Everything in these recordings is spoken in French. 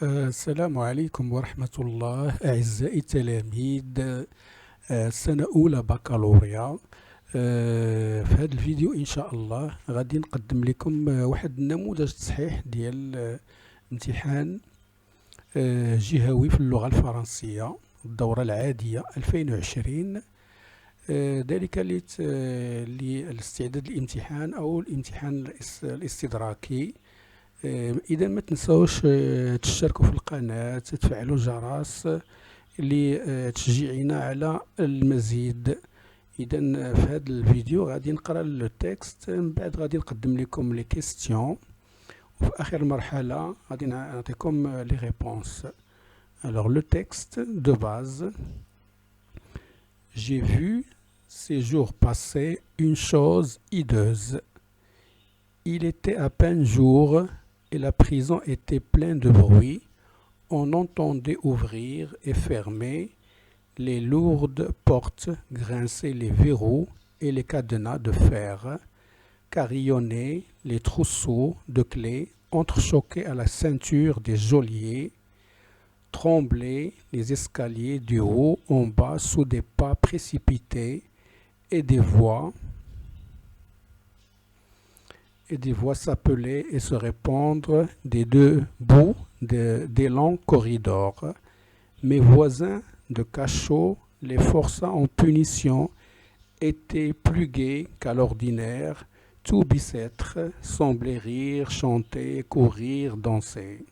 السلام عليكم ورحمة الله أعزائي التلاميذ. سنة أولى بكالوريا. في هذا الفيديو إن شاء الله غادي نقدم لكم واحد النموذج تصحيح ديال امتحان جهوي في اللغة الفرنسية الدورة العادية 2020. ذلك للاستعداد للامتحان أو الامتحان الاستدراكي. إذا ما تنسوش تشتركوا في القناة، تفعلوا الجرس لتشجيعنا على المزيد. إذا في هذا الفيديو غادي نقرأ التكست، من بعد غادي نقدم لكم لي كيستيون، وفي آخر مرحلة غادي نعطيكم لي ريبونس. Alors le texte de base. J'ai vu ces jours passés une chose hideuse. Il était à peine jour et la prison était pleine de bruit. On entendait ouvrir et fermer les lourdes portes, grincer les verrous et les cadenas de fer, carillonner les trousseaux de clés entrechoqués à la ceinture des geôliers, trembler les escaliers du haut en bas sous des pas précipités et des voix s'appeler et se répandre des deux bouts des longs corridors. Mes voisins de cachot, les forçats en punition, étaient plus gais qu'à l'ordinaire. Tout bicêtre semblait rire, chanter, courir, danser.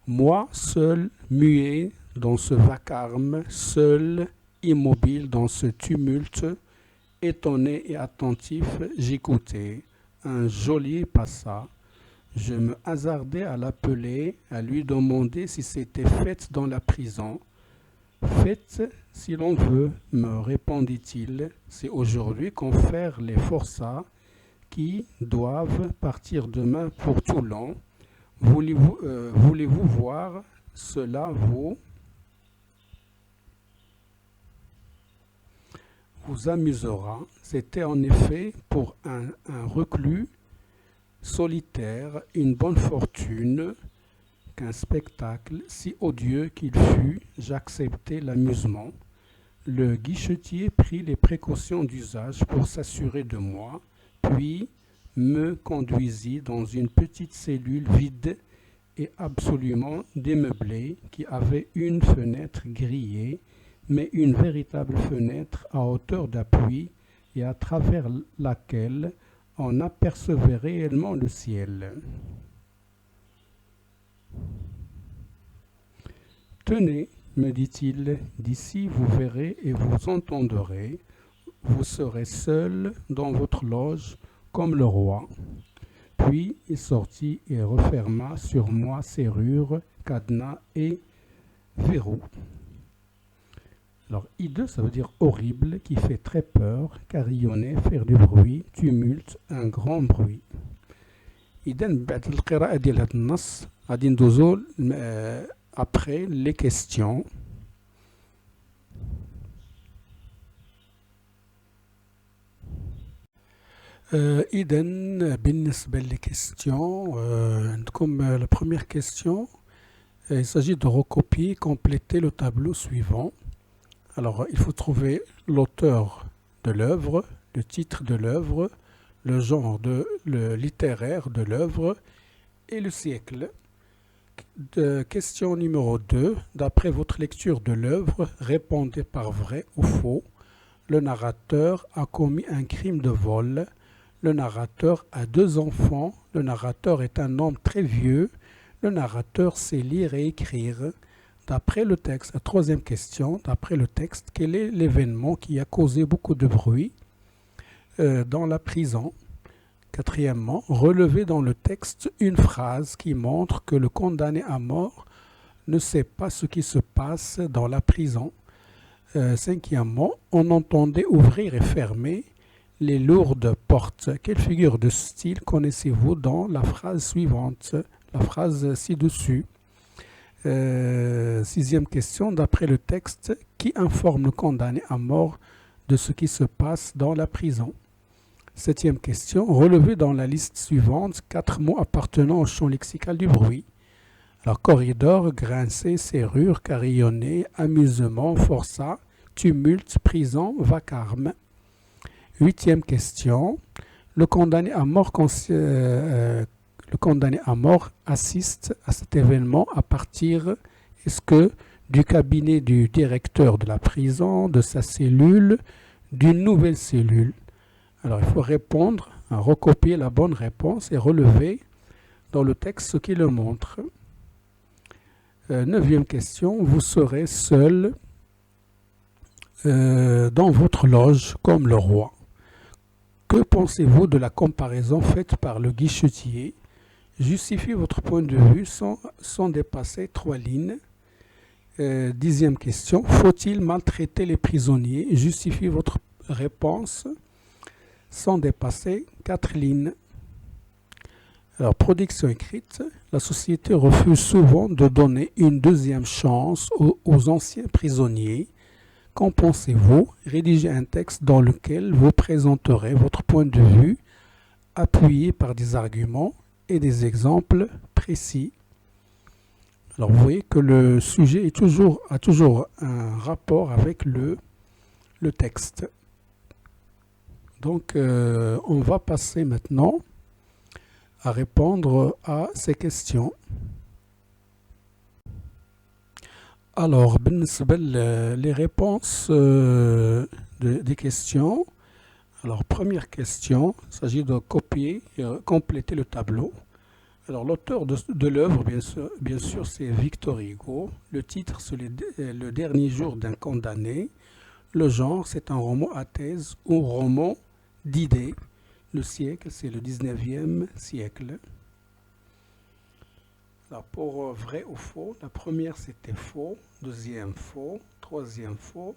Moi, seul, muet dans ce vacarme, seul, immobile dans ce tumulte, étonné et attentif, j'écoutais. Un geôlier passa. Je me hasardai à l'appeler, à lui demander si c'était fête dans la prison. Fête, si l'on veut, me répondit-il, c'est aujourd'hui qu'on fait les forçats qui doivent partir demain pour Toulon. Voulez-vous voir cela, vous amusera. C'était en effet pour un reclus solitaire une bonne fortune qu'un spectacle si odieux qu'il fût, j'acceptai l'amusement. Le guichetier prit les précautions d'usage pour s'assurer de moi, puis me conduisit dans une petite cellule vide et absolument démeublée qui avait une fenêtre grillée, mais une véritable fenêtre à hauteur d'appui et à travers laquelle on apercevait réellement le ciel. Tenez, me dit-il, d'ici vous verrez et vous entendrez, vous serez seul dans votre loge comme le roi. Puis il sortit et referma sur moi serrure, cadenas et verrou. Alors, hideux, ça veut dire horrible, qui fait très peur, carillonner, faire du bruit, tumulte, un grand bruit. إذا بعد القراءة ديال هذا النص غادي ندوزو après les questions. إذا بالنسبة للكيستيون عندكم la première question. Il s'agit de recopier, compléter le tableau suivant. Alors, il faut trouver l'auteur de l'œuvre, le titre de l'œuvre, le genre littéraire de l'œuvre et le siècle. Question numéro 2. D'après votre lecture de l'œuvre, répondez par vrai ou faux. Le narrateur a commis un crime de vol. Le narrateur a 2 enfants. Le narrateur est un homme très vieux. Le narrateur sait lire et écrire. D'après le texte, la troisième question, d'après le texte, quel est l'événement qui a causé beaucoup de bruit dans la prison? Quatrièmement, relevez dans le texte une phrase qui montre que le condamné à mort ne sait pas ce qui se passe dans la prison. Cinquièmement, on entendait ouvrir et fermer les lourdes portes. Quelle figure de style connaissez-vous dans la phrase suivante, la phrase ci-dessus? Sixième question, d'après le texte, qui informe le condamné à mort de ce qui se passe dans la prison? Septième question. Relevez dans la liste suivante 4 mots appartenant au champ lexical du bruit. Alors, corridor, grincer, serrure, carillonner, amusement, forçat, tumulte, prison, vacarme. Huitième question. Le condamné à mort assiste à cet événement à partir, est-ce que du cabinet du directeur de la prison, de sa cellule, d'une nouvelle cellule? Alors il faut répondre, recopier la bonne réponse et relever dans le texte ce qui le montre. Neuvième question, vous serez seul dans votre loge comme le roi. Que pensez-vous de la comparaison faite par le guichetier? Justifiez votre point de vue sans dépasser 3 lignes. Dixième question. Faut-il maltraiter les prisonniers? Justifiez votre réponse sans dépasser 4 lignes. Alors, production écrite. La société refuse souvent de donner une deuxième chance aux anciens prisonniers. Qu'en pensez-vous? Rédigez un texte dans lequel vous présenterez votre point de vue appuyé par des arguments et des exemples précis. Alors vous voyez que le sujet a toujours un rapport avec le texte. Donc on va passer maintenant à répondre à ces questions. Alors, les réponses des questions. Alors, première question, il s'agit de copier et compléter le tableau. Alors, l'auteur de l'œuvre, bien sûr, c'est Victor Hugo. Le titre, c'est Le dernier jour d'un condamné. Le genre, c'est un roman à thèse ou roman d'idées. Le siècle, c'est le 19e siècle. Alors, pour vrai ou faux, la première, c'était faux. Deuxième, faux. Troisième, faux.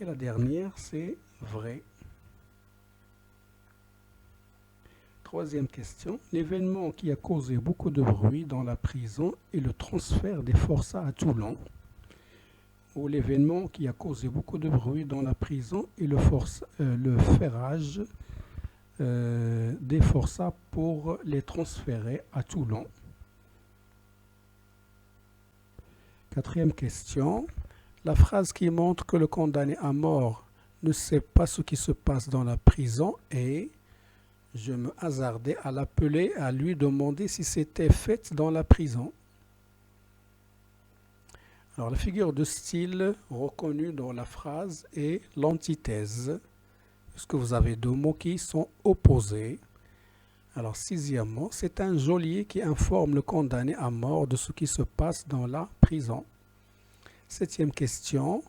Et la dernière, c'est vrai. Troisième question. L'événement qui a causé beaucoup de bruit dans la prison est le transfert des forçats à Toulon. Ou l'événement qui a causé beaucoup de bruit dans la prison est le ferrage des forçats pour les transférer à Toulon. Quatrième question. La phrase qui montre que le condamné à mort ne sait pas ce qui se passe dans la prison est « Je me hasardais à l'appeler et à lui demander si c'était fait dans la prison ». Alors, la figure de style reconnue dans la phrase est l'antithèse, puisque vous avez deux mots qui sont opposés. Alors, sixièmement, c'est un geôlier qui informe le condamné à mort de ce qui se passe dans la prison. Septième question.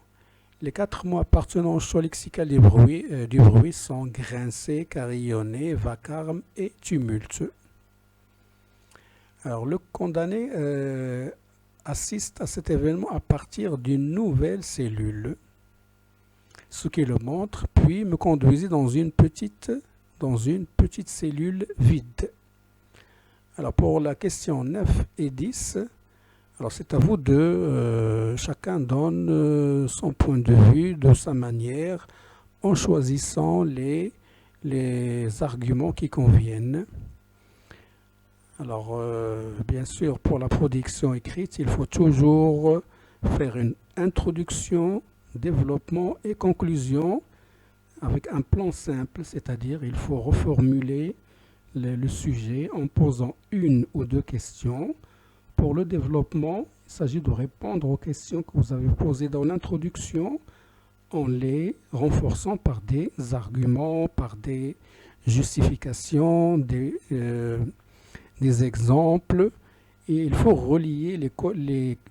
Les 4 mots appartenant au champ lexical du bruit sont grincer, carillonner, vacarme et tumulte. Alors, le condamné assiste à cet événement à partir d'une nouvelle cellule, ce qui le montre, puis me conduisit dans une petite cellule vide. Alors, pour la question 9 et 10, alors c'est à vous de chacun donne son point de vue, de sa manière, en choisissant les arguments qui conviennent. Alors, bien sûr, pour la production écrite, il faut toujours faire une introduction, développement et conclusion avec un plan simple, c'est-à-dire il faut reformuler le sujet en posant une ou deux questions. Pour le développement, il s'agit de répondre aux questions que vous avez posées dans l'introduction en les renforçant par des arguments, par des justifications, des exemples. Et il faut relier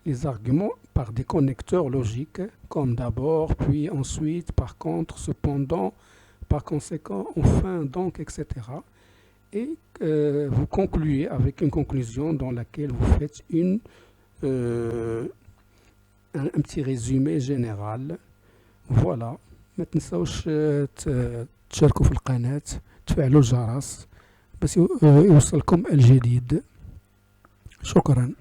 les arguments par des connecteurs logiques, comme d'abord, puis ensuite, par contre, cependant, par conséquent, enfin, donc, etc. Et vous concluez avec une conclusion dans laquelle vous faites un petit résumé général. Voilà. ما تنسوش تشاركوا في القناة، تفعلوا الجرس باش يوصلكم الجديد. شكرا.